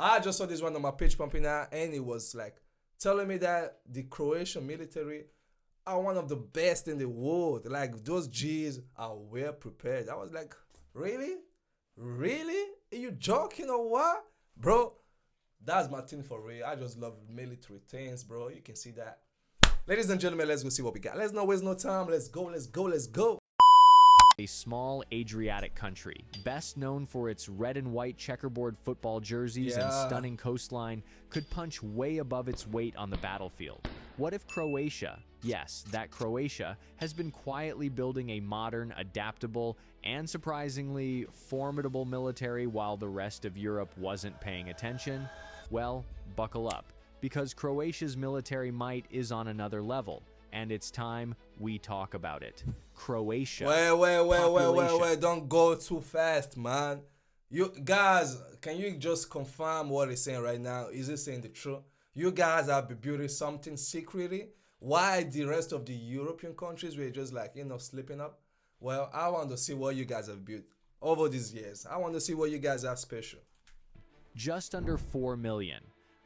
I just saw this one on my page pumping out, and it was like telling me that the Croatian military are one of the best in the world. Like those G's are well prepared. I was like, really? Really? Are you joking or what? Bro, that's my thing for real. I just love military things, bro. You can see that. Ladies and gentlemen, let's go see what we got. Let's not waste no time. Let's go, let's go, let's go. A small Adriatic country, best known for its red and white checkerboard football jerseys and stunning coastline, could punch way above its weight on the battlefield. What if Croatia, yes, that Croatia, has been quietly building a modern, adaptable, and surprisingly formidable military while the rest of Europe wasn't paying attention? Well, buckle up, because Croatia's military might is on another level, and it's time we talk about it. Croatia. Wait. Don't go too fast, man. You guys, can you just confirm what it's saying right now? Is it saying the truth? You guys have been building something secretly. Why the rest of the European countries were just like, sleeping up? Well, I want to see what you guys have built over these years. I want to see what you guys have special. Just under 4 million.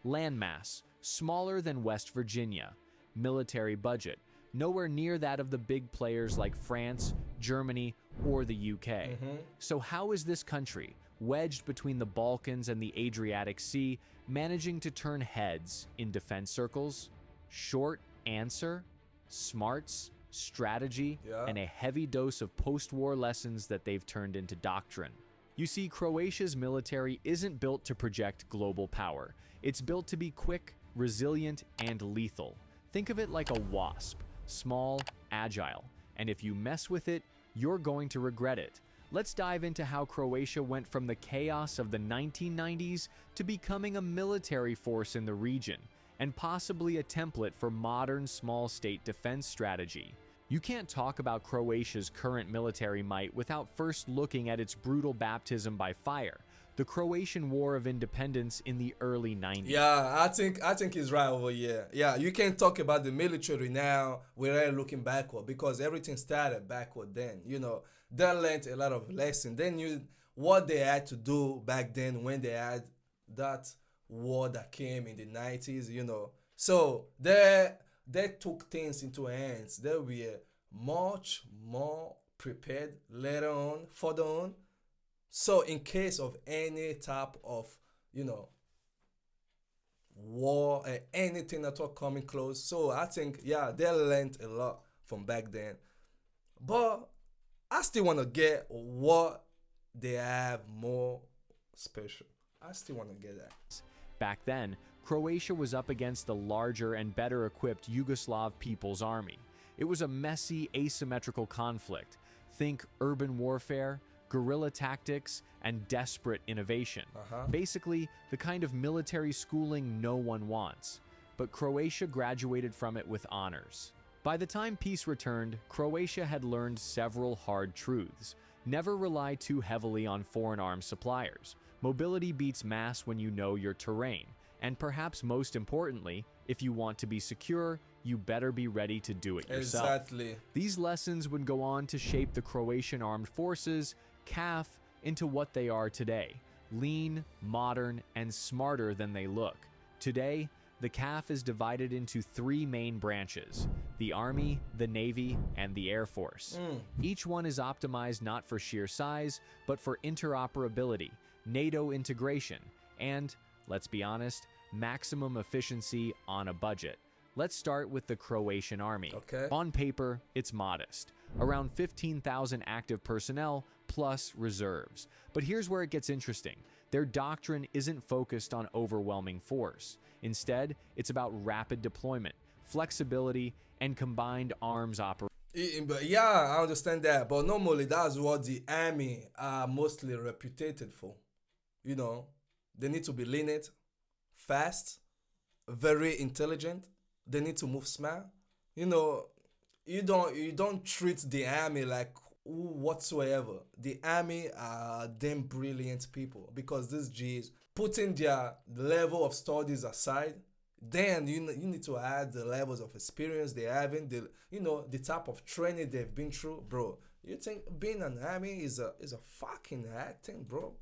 Landmass, smaller than West Virginia. Military budget, nowhere near that of the big players like France, Germany, or the UK. So how is this country, wedged between the Balkans and the Adriatic Sea, managing to turn heads in defense circles? Short answer: smarts, strategy, and a heavy dose of post-war lessons that they've turned into doctrine. You see, Croatia's military isn't built to project global power. It's built to be quick, resilient, and lethal. Think of it like a wasp, small, agile, and if you mess with it, you're going to regret it. Let's dive into how Croatia went from the chaos of the 1990s to becoming a military force in the region, and possibly a template for modern small state defense strategy. You can't talk about Croatia's current military might without first looking at its brutal baptism by fire, the Croatian War of Independence in the early 90s. Yeah, I think he's right over here. Yeah, you can't talk about the military now without looking backward, because everything started backward then. They learned a lot of lessons. They knew what they had to do back then when they had that war that came in the 90s, So they took things into hands. They were much more prepared later on, further on. So in case of any type of, war or anything at all coming close. So I think, they learned a lot from back then. But I still want to get what they have more special. I still want to get that. Back then, Croatia was up against the larger and better equipped Yugoslav People's Army. It was a messy, asymmetrical conflict. Think urban warfare, guerrilla tactics, and desperate innovation. Basically, the kind of military schooling no one wants. But Croatia graduated from it with honors. By the time peace returned, Croatia had learned several hard truths. Never rely too heavily on foreign arms suppliers. Mobility beats mass when you know your terrain. And perhaps most importantly, if you want to be secure, you better be ready to do it yourself. Exactly. These lessons would go on to shape the Croatian armed forces, CAF, into what they are today: lean, modern, and smarter than they look. Today, the CAF is divided into 3 main branches: the Army, the Navy, and the Air Force. Each one is optimized not for sheer size, but for interoperability, NATO integration, and, let's be honest, maximum efficiency on a budget. Let's start with the Croatian Army. On paper, it's modest. Around 15,000 active personnel plus reserves. But here's where it gets interesting. Their doctrine isn't focused on overwhelming force. Instead, it's about rapid deployment, flexibility, and combined arms operations. Yeah, I understand that. But normally, that's what the army are mostly reputed for. They need to be lenient, fast, very intelligent. They need to move smart. You don't treat the army like whatsoever. The army are them brilliant people, because these G's, putting their level of studies aside, then you need to add the levels of experience they having, the type of training they've been through, bro. You think being an army is a fucking hard thing, bro?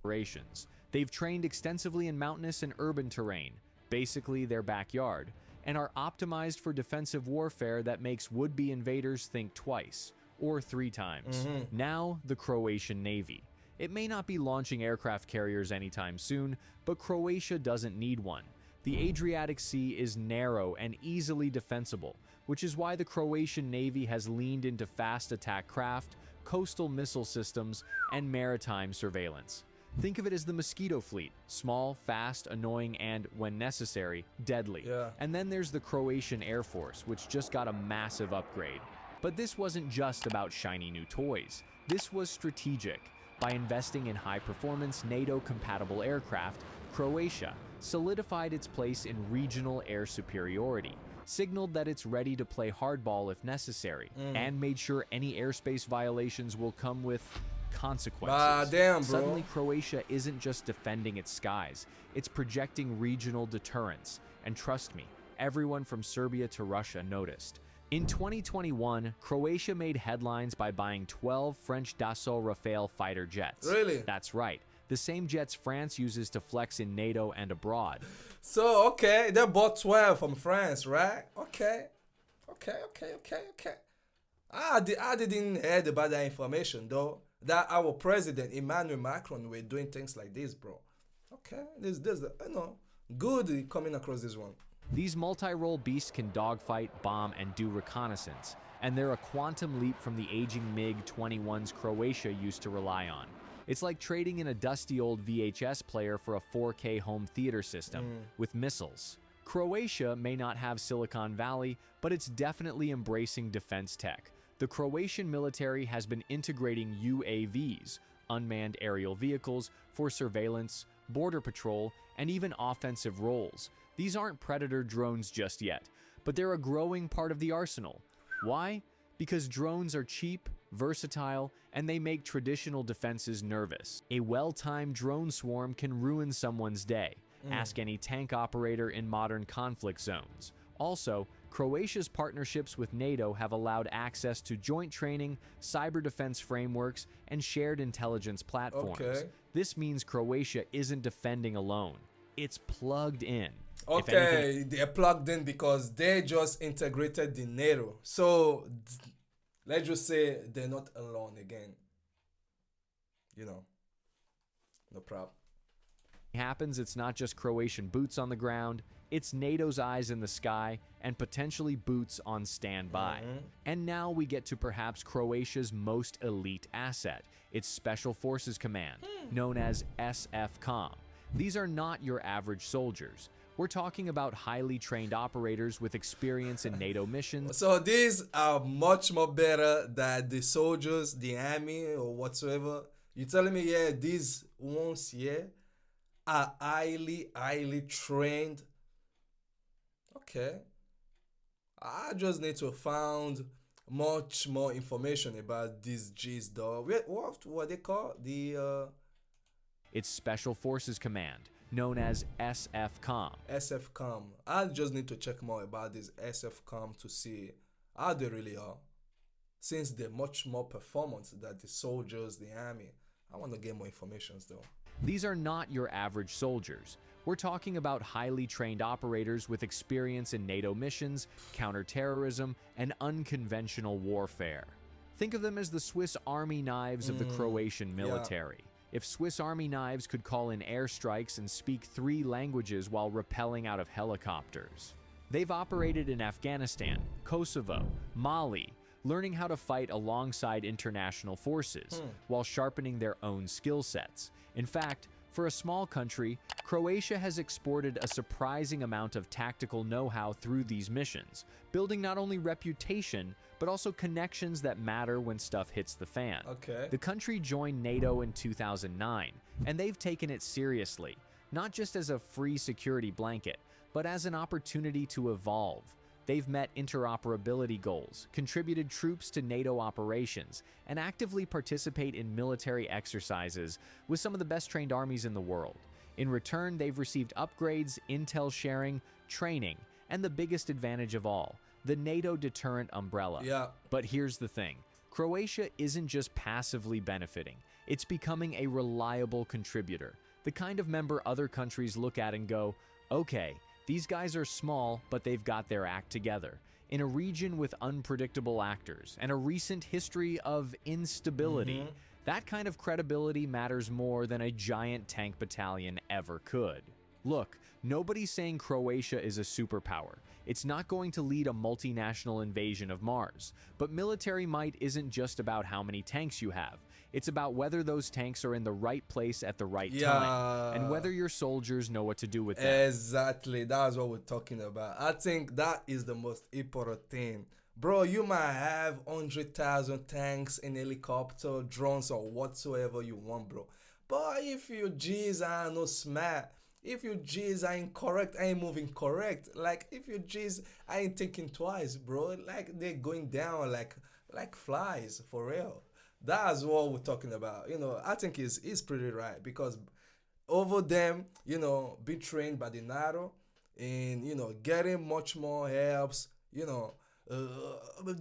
They've trained extensively in mountainous and urban terrain, basically their backyard, and are optimized for defensive warfare that makes would-be invaders think twice, or 3 times. Now, the Croatian Navy. It may not be launching aircraft carriers anytime soon, but Croatia doesn't need one. The Adriatic Sea is narrow and easily defensible, which is why the Croatian Navy has leaned into fast attack craft, coastal missile systems, and maritime surveillance. Think of it as the Mosquito Fleet: small, fast, annoying, and, when necessary, deadly. Yeah. And then there's the Croatian Air Force, which just got a massive upgrade. But this wasn't just about shiny new toys. This was strategic. By investing in high-performance NATO-compatible aircraft, Croatia solidified its place in regional air superiority, signaled that it's ready to play hardball if necessary, and made sure any airspace violations will come with consequences. Damn, bro. Suddenly, Croatia isn't just defending its skies, it's projecting regional deterrence. And trust me, everyone from Serbia to Russia noticed. In 2021, Croatia made headlines by buying 12 French Dassault Rafale fighter jets. Really? That's right. The same jets France uses to flex in NATO and abroad. So, okay, they bought 12 from France, right? Okay. I didn't hear about that information, though. That our president, Emmanuel Macron, were doing things like this, bro. Okay, this good coming across this one. These multi-role beasts can dogfight, bomb, and do reconnaissance, and they're a quantum leap from the aging MiG-21s Croatia used to rely on. It's like trading in a dusty old VHS player for a 4K home theater system with missiles. Croatia may not have Silicon Valley, but it's definitely embracing defense tech. The Croatian military has been integrating UAVs, unmanned aerial vehicles, for surveillance, border patrol, and even offensive roles. These aren't Predator drones just yet, but they're a growing part of the arsenal. Why? Because drones are cheap, versatile, and they make traditional defenses nervous. A well-timed drone swarm can ruin someone's day. Ask any tank operator in modern conflict zones. Also, Croatia's partnerships with NATO have allowed access to joint training, cyber defense frameworks, and shared intelligence platforms. Okay. This means Croatia isn't defending alone. It's plugged in. If Okay, anything, they're plugged in because they just integrated the NATO. So, let's just say they're not alone again. No problem. happens, it's not just Croatian boots on the ground, it's NATO's eyes in the sky and potentially boots on standby. And now we get to perhaps Croatia's most elite asset, its Special Forces Command, known as SFCOM. These are not your average soldiers. We're talking about highly trained operators with experience in NATO missions. So these are much more better than the soldiers, the army, or whatsoever. You telling me, yeah, these ones here are highly trained? Okay. I just need to find much more information about these G's, though. What they call Its Special Forces Command, known as SFCOM. SFCOM. I just need to check more about this SFCOM to see how they really are. Since they're much more performance than the soldiers, the army. I want to get more information though. These are not your average soldiers. We're talking about highly trained operators with experience in NATO missions, counterterrorism, and unconventional warfare. Think of them as the Swiss Army knives of the Croatian military. If Swiss Army knives could call in airstrikes and speak 3 languages while rappelling out of helicopters. They've operated in Afghanistan, Kosovo, Mali, learning how to fight alongside international forces while sharpening their own skill sets. In fact, for a small country, Croatia has exported a surprising amount of tactical know-how through these missions, building not only reputation, but also connections that matter when stuff hits the fan. Okay. The country joined NATO in 2009, and they've taken it seriously, not just as a free security blanket, but as an opportunity to evolve. They've met interoperability goals, contributed troops to NATO operations, and actively participate in military exercises with some of the best trained armies in the world. In return, they've received upgrades, intel sharing, training, and the biggest advantage of all, the NATO deterrent umbrella. Yeah. But here's the thing. Croatia isn't just passively benefiting. It's becoming a reliable contributor. The kind of member other countries look at and go, okay, these guys are small, but they've got their act together. In a region with unpredictable actors and a recent history of instability, that kind of credibility matters more than a giant tank battalion ever could. Look, nobody's saying Croatia is a superpower. It's not going to lead a multinational invasion of Mars. But military might isn't just about how many tanks you have. It's about whether those tanks are in the right place at the right time, and whether your soldiers know what to do with them. Exactly, that's what we're talking about. I think that is the most important thing. Bro, you might have 100,000 tanks and helicopter, drones, or whatsoever you want, bro. But if your G's are no smart, if your G's are incorrect, ain't moving correct, like if your G's ain't thinking twice, bro, like they're going down like flies for real. That's what we're talking about. I think is pretty right because over them, be trained by the NATO and getting much more helps,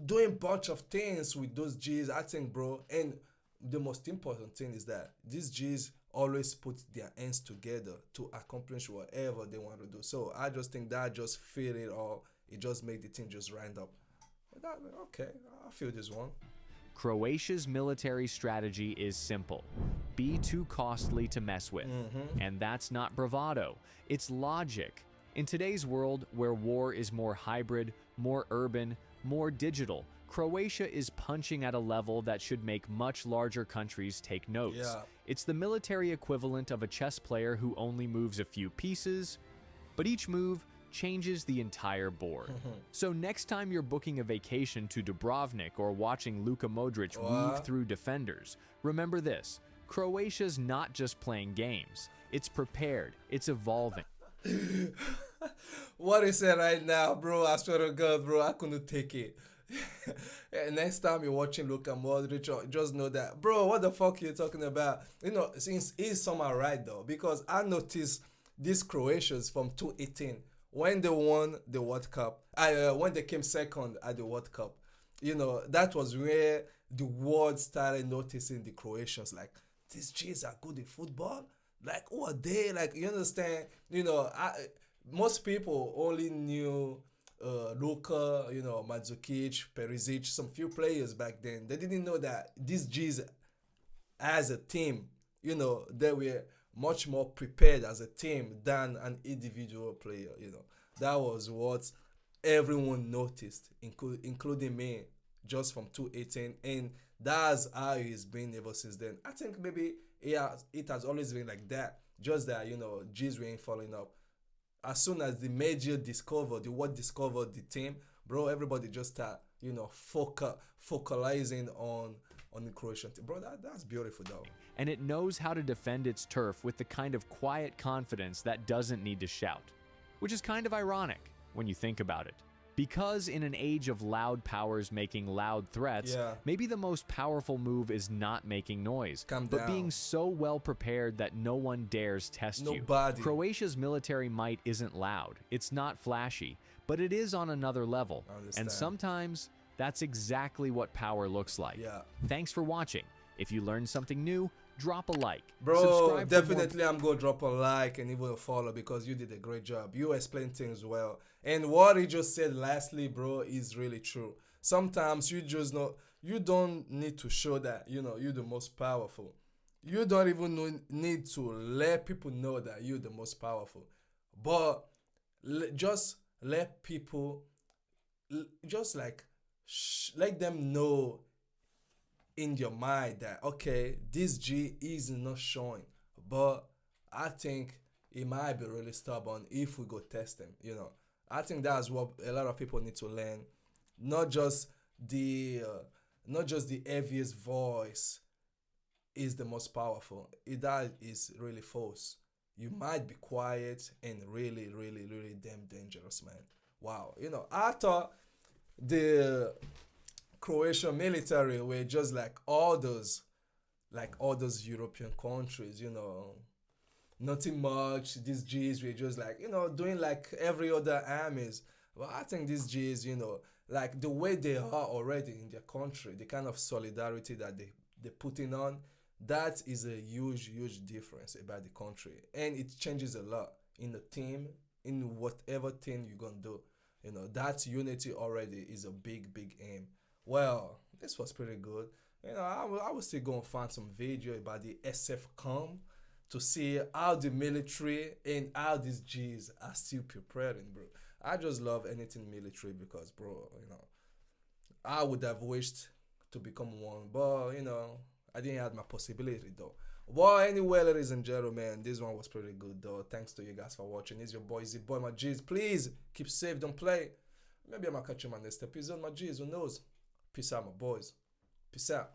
doing bunch of things with those G's. I think, bro, and the most important thing is that these G's always put their hands together to accomplish whatever they want to do. So I just think that just fit it all. It just made the thing just round up. Okay, I feel this one. Croatia's military strategy is simple. Be too costly to mess with. And that's not bravado. It's logic. In today's world, where war is more hybrid, more urban, more digital, Croatia is punching at a level that should make much larger countries take notes. Yeah. It's the military equivalent of a chess player who only moves a few pieces, but each move changes the entire board. So next time you're booking a vacation to Dubrovnik or watching Luka Modric weave through defenders, remember this: Croatia's not just playing games. It's prepared. It's evolving. What he said right now, bro, I swear to God, bro, I couldn't take it. And next time you're watching Luka Modric, just know that, bro, what the fuck are you talking about? Since he's somehow right though, because I noticed these Croatians from 2018 when they won the World Cup, when they came second at the World Cup, that was where the world started noticing the Croatians. Like, these G's are good in football. Like, who are they? Like, you understand? Most people only knew Luka, Mandzukic, Perisic, some few players back then. They didn't know that these G's as a team, they were much more prepared as a team than an individual player. That was what everyone noticed, including me, just from 2018, and that's how he's been ever since then. I think maybe it has always been like that, just that G's were ain't falling up. As soon as the major discovered, the world discovered the team, bro, everybody just start focalizing on the Croatian team. Bro, that's beautiful though. And it knows how to defend its turf with the kind of quiet confidence that doesn't need to shout. Which is kind of ironic when you think about it. Because in an age of loud powers making loud threats, maybe the most powerful move is not making noise, but being so well prepared that no one dares test you. Croatia's military might isn't loud, it's not flashy, but it is on another level. And sometimes that's exactly what power looks like. Thanks for watching. If you learned something new, drop a like. Bro, definitely I'm going to drop a like and even a follow because you did a great job. You explained things well. And what he just said lastly, bro, is really true. Sometimes you don't need to show that, you're the most powerful. You don't even need to let people know that you're the most powerful. But just let people, just like, let them know in your mind that, okay, this G is not showing, but I think he might be really stubborn if we go test him. I think that's what a lot of people need to learn. Not just the heaviest voice is the most powerful. That is really false. You might be quiet and really, really, really damn dangerous, man. Wow. I thought the Croatian military were just like all those European countries, nothing much. These G's were just like, doing like every other armies. But I think these G's, like the way they are already in their country, the kind of solidarity that they putting on, That is a huge difference about the country, and it changes a lot in the team, in whatever thing you're gonna do. That unity already is a big aim. Well, this was pretty good. I will still go and find some video about the SFCOM to see how the military and how these G's are still preparing, bro. I just love anything military because, bro, I would have wished to become one, but I didn't have my possibility though. Well, anyway, ladies and gentlemen, this one was pretty good though. Thanks to you guys for watching. It's your boy Z Boy, my G's. Please keep safe, don't play. Maybe I might catch you in my next episode, my G's. Who knows? Peace out, my boys. Peace out.